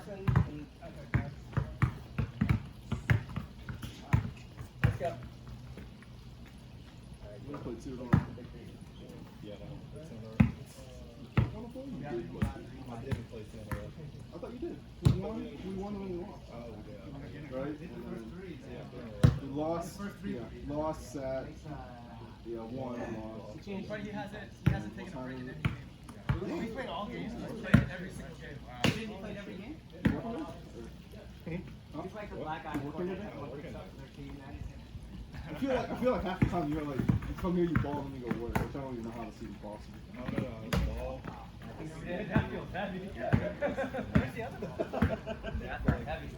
Carson. And, let's go. You play two on. Yeah, no. I didn't play 10 or thought you did. We won when we lost. Oh, yeah. Right? And then we lost. Yeah, lost at. Yeah, won and lost. But he hasn't taken a break in any game. He's played all games. He's played every single game. Didn't you play every game? Huh? He's like a black guy. Working with it? Working up their team. I feel like half the time you're like, you come here, you ball, and then you go work, which I don't even know how to see possible. I don't know. Ball. That feels heavy. Where's the other ball? That's not heavy.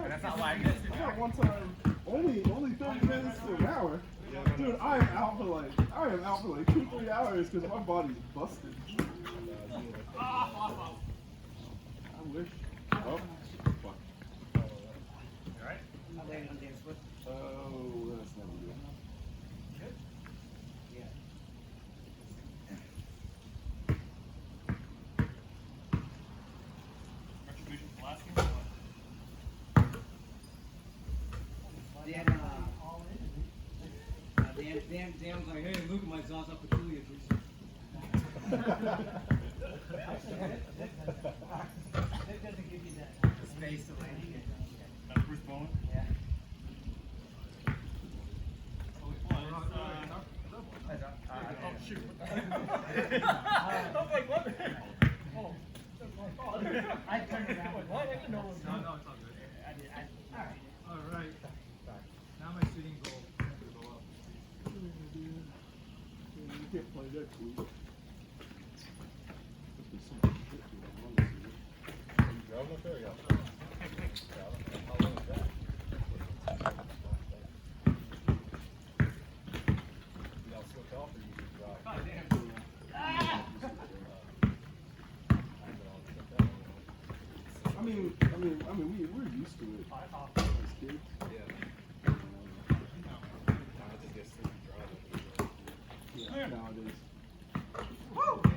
That's not why I missed it. I got one time, only 30 minutes to an hour. Dude, I am out for like 2-3 hours because my body's busted. I wish. Oh, fuck. Alright? I landed on James Swift. Oh, that's never good. Good? Yeah. Retribution from last game or what? Dan was like, hey, look at my exhaust up peculiar. It doesn't give you that space to land. Bruce Bowen? Yeah. Oh, shoot. I was like, what? Oh. I turned it around. What? I didn't know what was going on. No, it's all good. All right. Now my shooting goal is to go up. You can't play that cool. You drove up there? Yeah. How long is that? Y'all switch off or you just drive? I mean, we're used to it as kids. Yeah. I just get sick of driving. Yeah, nowadays.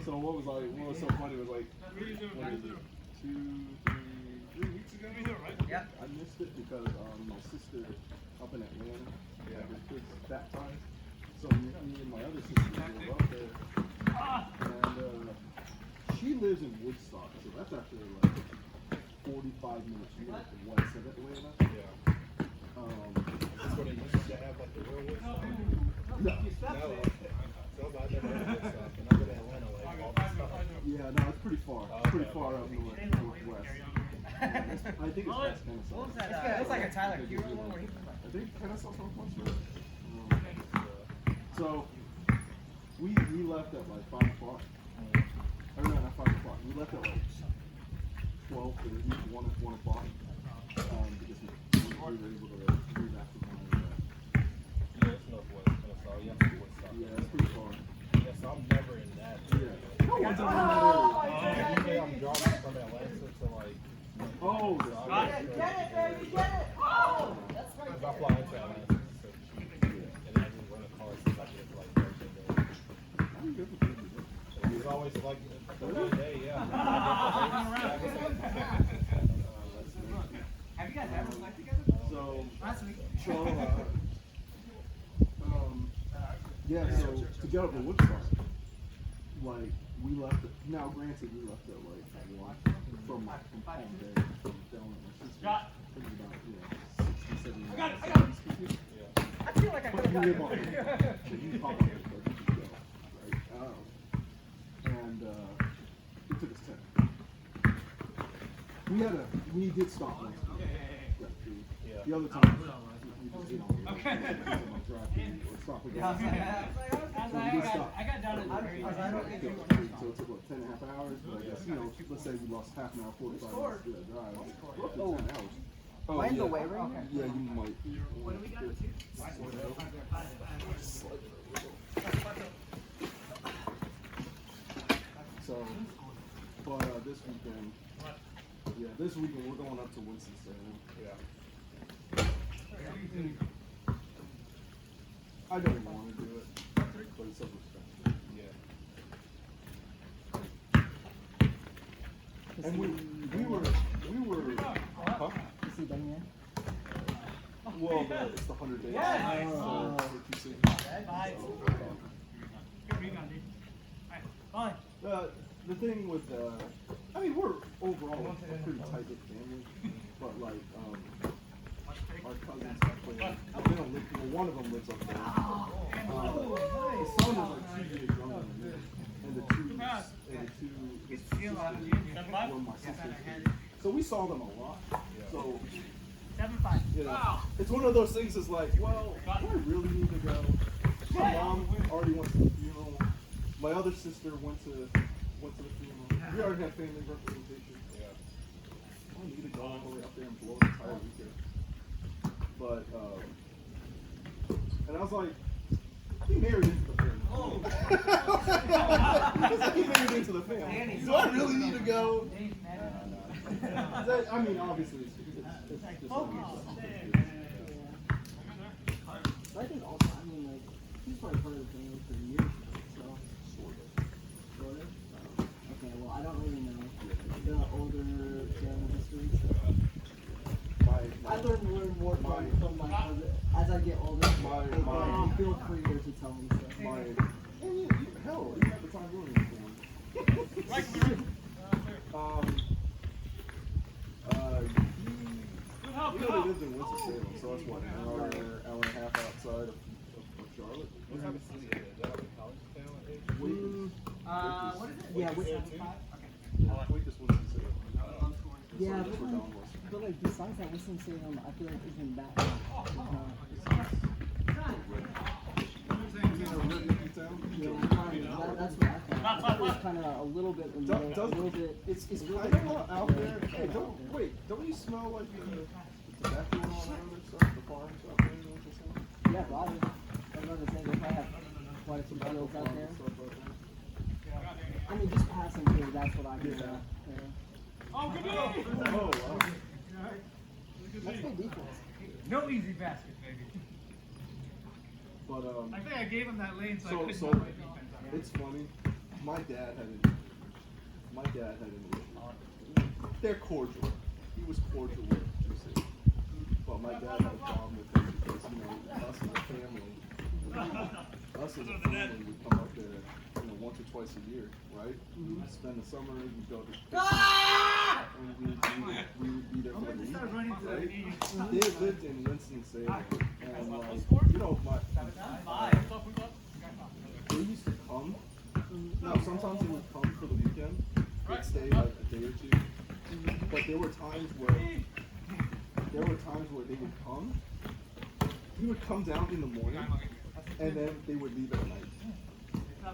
So what was so funny was like, what is it, 2, 3 weeks ago? Yeah. I missed it because my sister up in Atlanta had her kids baptized. So me and my other sister drove up there, and she lives in Woodstock, so that's actually like 45 minutes north of west of Atlanta. Yeah. That's what it used to have, like the real Woodstock. No. No, so I never heard of Woodstock, and I'm in Atlanta, like all this stuff. Yeah, no, it's pretty far. It's pretty far up northwest. I think it's past Kennesaw. What was that? It looks like a Tyler Hero one where he I think Kennesaw Northwest. So we left at like 5 o'clock. Or no, not 5 o'clock. We left at like 12:30, 1 o'clock. Because we were able to leave after my. Yeah, it's northwest Kennesaw. You have to do Woodstock. Yeah, it's pretty far. Yeah, so I'm never in that. Yeah. No one's ever in that area. Usually I'm driving from Atlanta to like. Oh, Get it, baby, get it! Oh! That's right. If I fly into Atlanta, it's so cheap. And then I just rent a car since I get like Thursday day. I'm good with you. It's always like Thursday day, yeah. Have you guys ever slept together? So, Last week. yeah, so to get up to Woodstock, like, we left it, now granted, we left it like 1 from Palm Bay, from down at my sister's. Got It was about, 60, 70 got it. miles. I feel like I But could you have live gotten on it. it. So you pop up it, but you can go, right? And it took us 10. We did stop once. Got food. Yeah. The other time, we just ate on it. Okay. Stop again. I got down at the very So it took what, 10.5 hours, but I guess, let's say we lost half an hour, 45 minutes to that drive. Roughly 10 hours. Oh, Mine's yeah. the way right now? Yeah, you might. What do we got? So, but this weekend, we're going up to Winston-Salem. Yeah. I don't want to do it, but it's so expensive. Yeah. And we were, huh? You see Daniel? Well, it's the 100 days. Yeah. Oh. Bye. Good rebound, dude. Alright, fine. The thing with, I mean, we're overall a pretty tight-knit family, but like, our cousins actually, they don't live, well, one of them lives up there. The son is like 2 years younger than me, and the two, his sisters were my sisters. So we saw them a lot. So, 7-5. you know, it's one of those things that's like, well, do I really need to go? My mom already went to the funeral. My other sister went to the funeral. We already have family representation. Yeah. I don't need to go all the way up there and blow an entire weekend. But, and I was like, he married into the family. He married into the family. Do I really need to go? I mean, obviously, it's just But I think also, I mean, like, he's probably part of the family for years now, so. Sort of? Okay, well, I don't really know the older family history, so. I learn more from my cousin as I get older. And feel free to tell me stuff. Hell, you have the time doing it. You know, they lived in Winston-Salem, so that's what, an hour and a half outside of Charlotte. What happened to the college town age? What is it? Yeah, we, Wait, this Winston-Salem. yeah, That's where Don was. but like besides that, Winston-Salem, I feel like isn't that yeah, that's what I thought. It was kind of a little bit in the middle, a little bit. It's a little kind bit of out there. Hey, don't you smell like the tobacco and all that other stuff, the farm stuff there in Winston-Salem? Yeah, probably. I was going to say they probably have quite a few fields out there. I mean, just passing through, that's what I hear. Yeah. Oh, good Oh, wow. That's good defense. No easy basket, baby. But, I think I gave him that lane so I couldn't so play defense on it. it's funny. My dad had an issue. They're cordial. He was cordial with Juicy. But my dad had a problem with him because, you know, us as a family would come up there, you know, once or twice a year, right? We'd spend the summer, we'd go to and we would be there for the week, right? They lived in Winston-Salem, and like, you know, they used to come. Now, sometimes they would come for the weekend. They'd stay like a day or two. But there were times where they would come. He would come down in the morning, and then they would leave at night.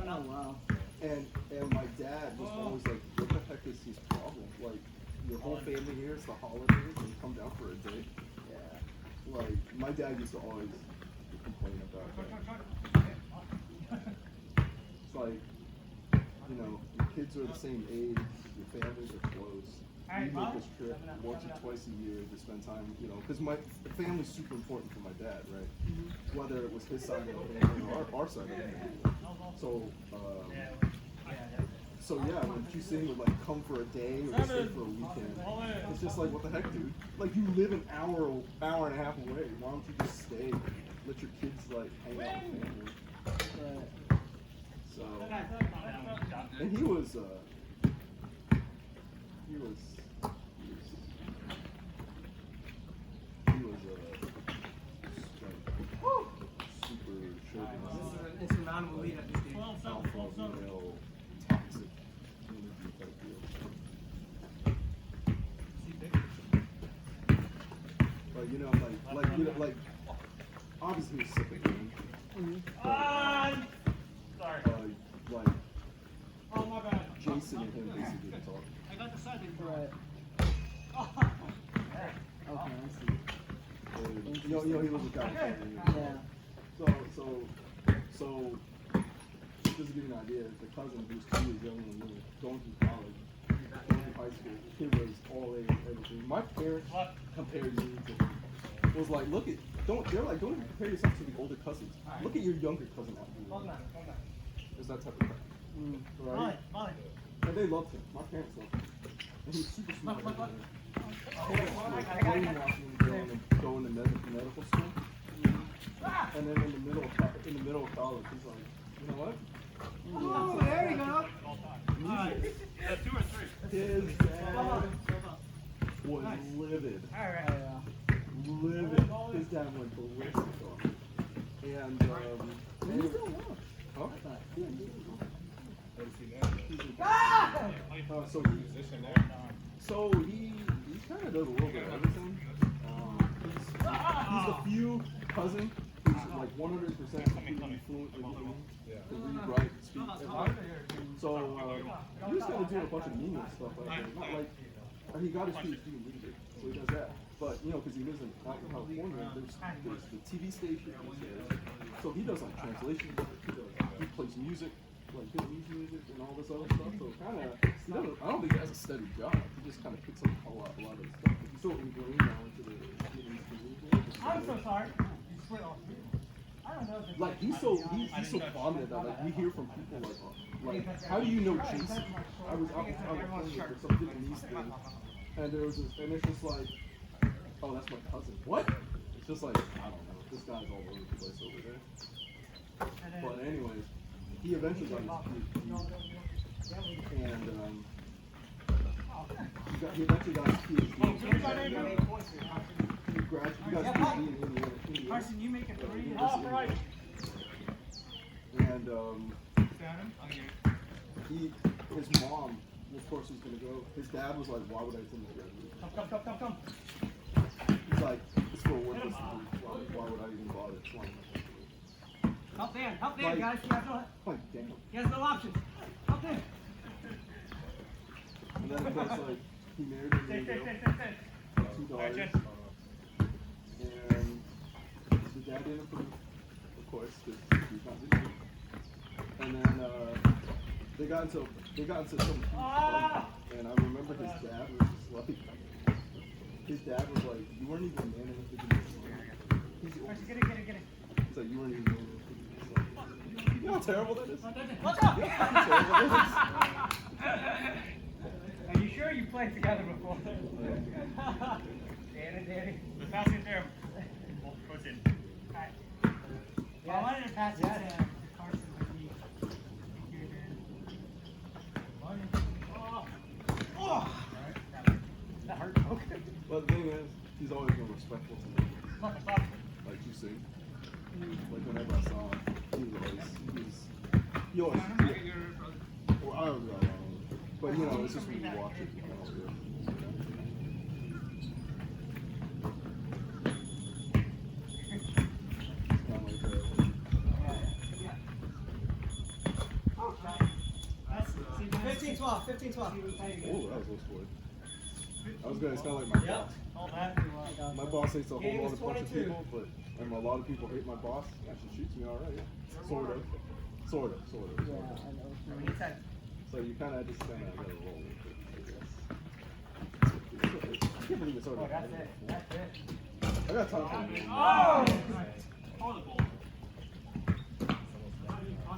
Oh, wow. And my dad was always like, "What the heck is his problem? Like, your whole family here, it's the holidays, and you come down for a day." Yeah. Like, my dad used to always complain about that. It's like, you know, your kids are the same age, your families are close. We make this trip once or twice a year to spend time, you know, because the family's super important for my dad, right? Whether it was his side of the family or our side of the family. So yeah, when Hussein would like come for a day or stay for a weekend, it's just like, what the heck, dude? Like, you live an hour and a half away. Why don't you just stay? Let your kids like hang out with family. So, and he was just like super chauvinist. It's an animal lead at this game. Alpha male, toxic energy type deal. But you know, like obviously he's sick of him. Sorry. Like Oh, my bad. Jason and him basically talk. I got the side. Right. Okay, I see. And, you know, he was a guy. Yeah. So, just to give you an idea, the cousin who's 2 years younger than me, going through college, going through high school, he was all A and everything. My parents compared me to him. It was like, don't even compare yourself to the older cousins. Look at your younger cousin out here. It's that type of crap. Right? Molly. And they loved him. My parents loved him. And he's super smart. Brainwashing him going to medical school. And then in the middle of college, he's like, you know what? Oh, there you go. Two or three. His dad was livid. Alright. Livid. His dad went ballistic on him. And, huh? So he kind of does a little bit of everything. He's the few cousin who's like 100% completely fluent in English. To read, write, speak, everything. So he was kind of doing a bunch of meaningless stuff like that. Not like he got his PhD in music, so he does that. But you know, because he lives in California, there's the TV station. So he does like translation. He plays music, like Vietnamese music and all this other stuff. So kind of, I don't think he has a steady job. He just kind of picks up a lot of his stuff. He's so ingrained now into the Vietnamese community. I'm so sorry. You split off. I don't know if it's Like he's so prominent that like we hear from people like how do you know Jason? I was out in California for some Vietnamese thing, and there was this, and it's just like, oh, that's my cousin. What? It's just like, I don't know. This guy's all over the place over there. But anyways, he eventually got his PhD, and he eventually got his PhD. He got his PhD in Indiana. Carson, you make it three. Right. And his mom, of course, was gonna go. His dad was like, "Why would I send this graduate?" Come. He's like, "It's for a worthless degree. Why would I even bother?" So I'm Help Dan, Like- guys. He has like, damn. no options. Help Dan. And then of course, like, he married a lady, 2 daughters, and the dad didn't approve, of course, because he's not Vietnamese. And then they got into some huge fight, and I remember his dad was just like, "You weren't even man enough to do this." Carson, get it. He's like, "You weren't even man enough to do this." You know how terrible that is? Watch out! Are you sure you played together before? Danny. Pass it there. Push it. Alright. I wanted to pass it to Carson, but he that hurt. Okay. But the thing is, he's always been respectful to me. Like you see, like whenever I saw him, he always, well, I don't know, but you know, it's just when you watch it, you know, it's good. It's kind of like 15-12. oh, that was close for it. I was gonna, it's kind of like my boss. My boss hates a whole Game lot is of bunch of 22. people, but and a lot of people hate my boss. Actually shoots me all right, sort of. Yeah, I know. So you kind of just gotta roll with it, I guess. I can't believe it's already. That's it. I got time for it.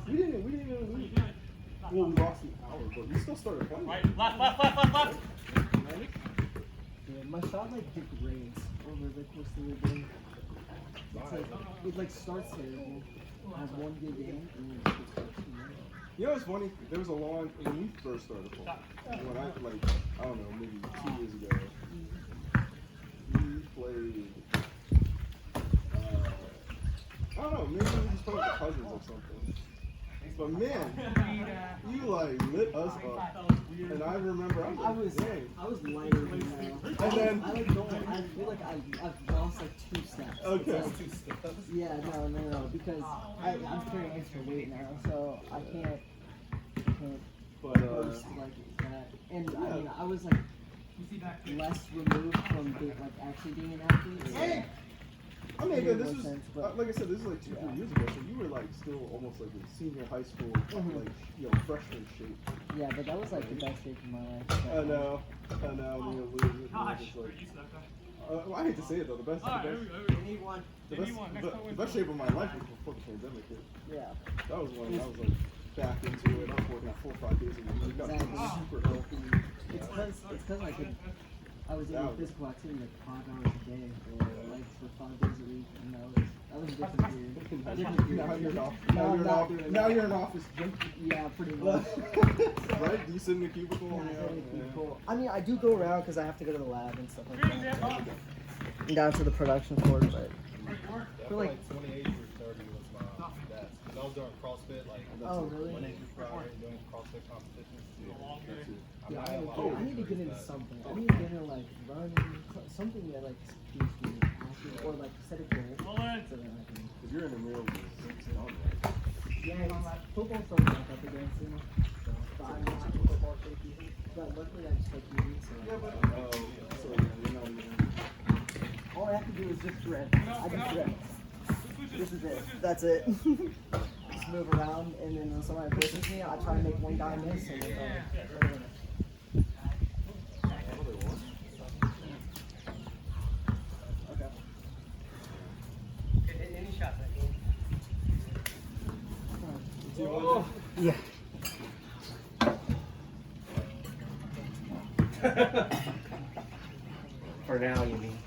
We didn't lose. Well, we lost an hour, but we still started playing. Left. Yeah, my shot like degrades over the course of the game. It's like, it like starts terrible, has one good game, and then it just starts to You know what's funny? There was a long, when we first started playing, when I, like, I don't know, maybe 2 years ago, we played, I don't know, maybe we just played with cousins or something. But man, you like lit us up. And I remember, I was like, dang. I was lighter than now. And then- I like don't, I feel like I've lost like 2 steps. Okay. Yeah, no, because I'm carrying extra weight now, so I can't But, post like that. And I mean, I was like less removed from like actually being an athlete. So, I mean, again, this was, sense, but- like I said, this is like 2-3 years ago, so you were like still almost like in senior high school, like, you know, freshman shape. yeah, but that was like the best shape of my life. I know, when you lose it, it's like, I hate to say it though, the best Need one. the best shape of my life was before the pandemic hit. Yeah. That was when I was like back into it, I was working out 4 or 5 days a week, got Exactly. super healthy. It's crazy. because I was in physical activity like 5 hours a day, or like for 5 days a week, and that was a different period. Now you're an office. No, I'm not doing Now that. you're an office junkie. Yeah, pretty much. Right? Do you sit in the cubicle? Yeah, Yeah, really yeah. cool. I mean, I do go around because I have to go to the lab and stuff like that. And down to the production floor, but I feel like- like 28 or 30 was my best. Because I was doing CrossFit, like, oh really? Monday through Friday, doing CrossFit competitions. That's it. Yeah, had a lot of I need to get into that. something. I need to get into like running, something that like keeps me active, or like set a goal so that I can. Because you're in the middle of this. Yeah, football started back up again soon. So, but I'm not a football safety. But luckily I just like moving, so. Oh, so you're not even. All I have to do is just thread. I just thread. This is it. That's it. Just move around, and then when somebody pushes me, I try to make one guy miss, and then okay. Any shot, Yeah. For now, you mean?